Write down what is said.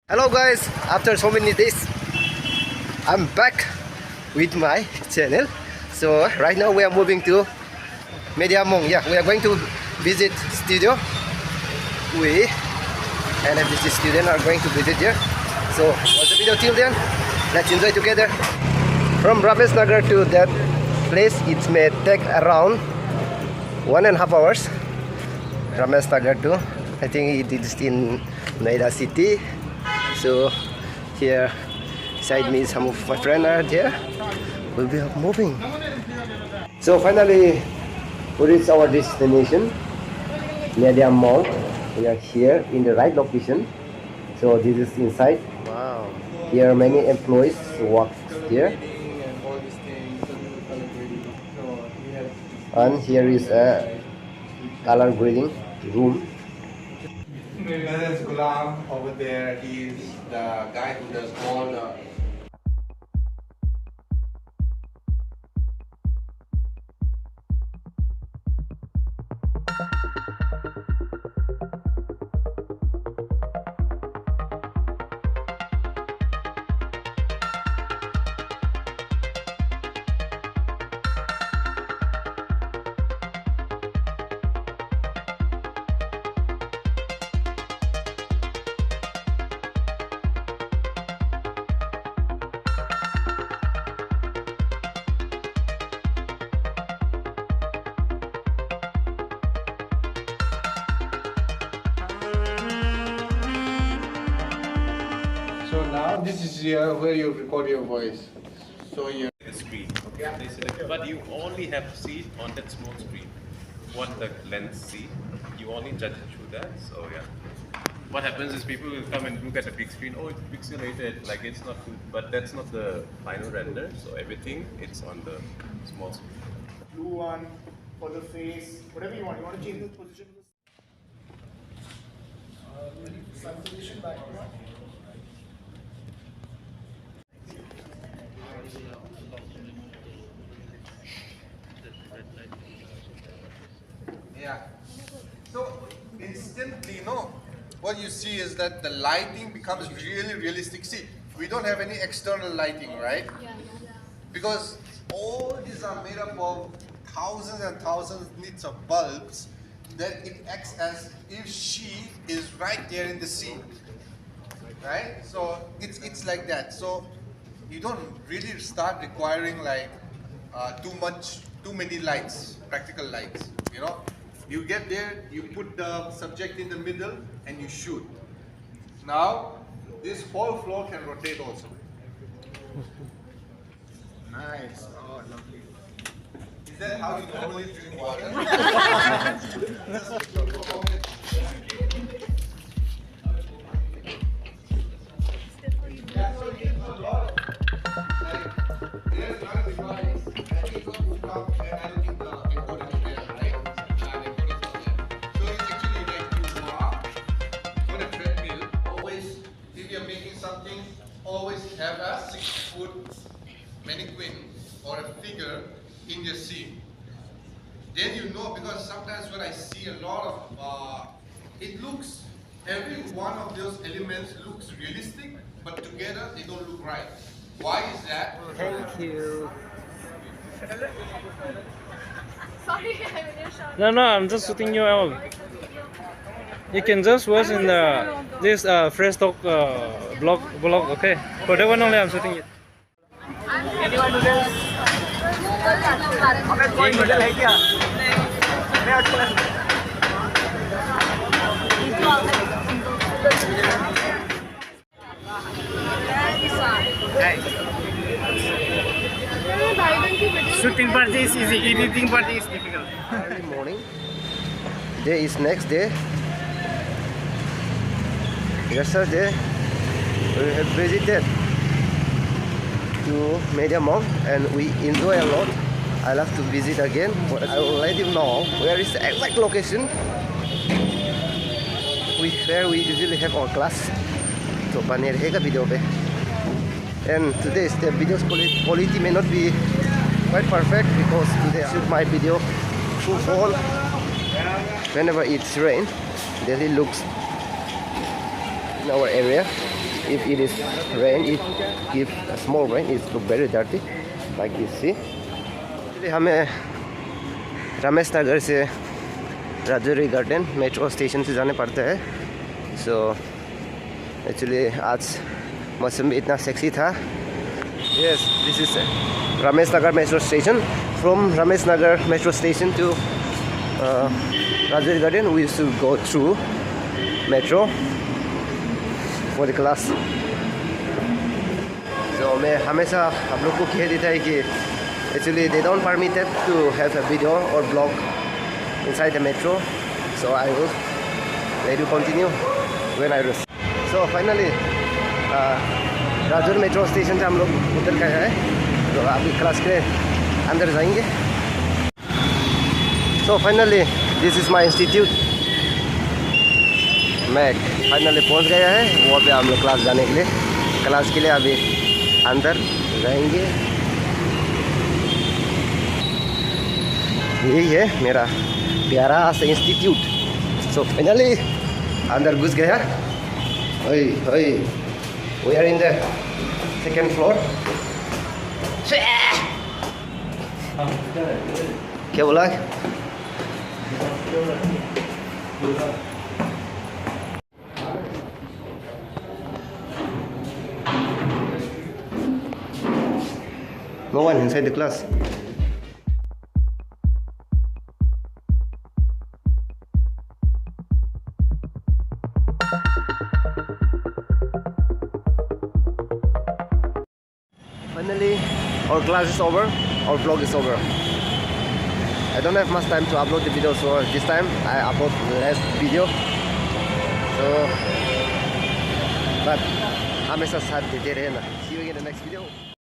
Hello guys, after so many days I'm back with my channel. So right now we are moving to Mediamong. Yeah, we are going to visit studio. We NFDC students are going to visit here. So watch the video till then. Let's enjoy together. From Ramesh Nagar to that place it may take around 1.5 hours. Ramesh Nagar to, I think it is in Noida City. So here beside me some of my friends are there. We'll be moving. So finally we reached our destination, Mediamong. We are here in the right location. So this is inside. Wow. Here many employees work here. And here is a color grading room. There's Gulam over there. He's the guy who does all the. So now this is here where you record your voice. So you. The screen. They select, but you only have to see it on that small screen. What the lens see, you only judge it through that. So yeah. What happens is people will come and look at a big screen. Oh, it's pixelated, like it's not good, but that's not the final render. So everything it's on the small screen. Blue one for the face, whatever you want. You want to change the position of the sun position back. Yeah. So instantly, no. What you see is that the lighting becomes really realistic. See, we don't have any external lighting, right? Because all these are made up of thousands and thousands nits of bulbs that it acts as if she is right there in the scene, right? So it's like that. So you don't really start requiring like too many lights, practical lights, you know. You get there, you put the subject in the middle and you shoot. Now this whole floor can rotate also. Nice. Oh, lovely. Is that how you normally drink water? There's not a device, and it's not hooked up, and I don't think the encoder is there, right? The encoder is not there. So it's actually like you walk on a treadmill. Always, if you're making something, always have a 6-foot mannequin or a figure in your scene. Then you know, because sometimes when I see a lot of, it looks, every one of those elements looks realistic, but together they don't look right. Why is that? Thank you. Sorry, I'm in your shot. No, I'm just shooting you out. You can just watch in the this fresh talk blog, okay? For that one only I'm shooting it. Anyone noodles? कोई noodle है क्या? Shooting part is easy, editing part is difficult. Early morning. Day is next day. Yesterday we have visited to Mediamong and we enjoy a lot. I love to visit again. But I will let you know where is the exact location where we usually have our class. So banner hega video be. And today's the video's quality may not be quite perfect because today I shoot my video through phone. Whenever it's rain, there it looks in our area. if it is rain, if a small rain, it look very dirty, like this. See, actually हमें रमेश नगर से Rajouri garden metro station से जाने पड़ता है. So actually आज मौसम भी इतना सेक्सी था. Yes, this is Ramesh Nagar metro station. From Ramesh Nagar metro station to Rajouri Garden, we used to go through metro for the class. So मैं हमेशा आप लोग को कह देता है कि actually they don't permit us to have a video or blog inside the metro. So I will let you continue when I reach. So finally Rajouri metro station से हम लोग उतर गए हैं. तो अभी क्लास के अंदर जाएंगे. So finally this is my institute. मैं फाइनली पहुंच गया है वहाँ पे हम लोग क्लास जाने के लिए. क्लास के लिए अभी अंदर जाएंगे. यही है मेरा प्यारा सा इंस्टीट्यूट. सो फाइनली अंदर घुस गया. We are in the second floor. क्या बोला? No one inside the class. Finally, our class is over, our vlog is over. I don't have much time to upload the video, so this time I upload less video. So, but हमेशा साथ देते रहना. See you in the next video.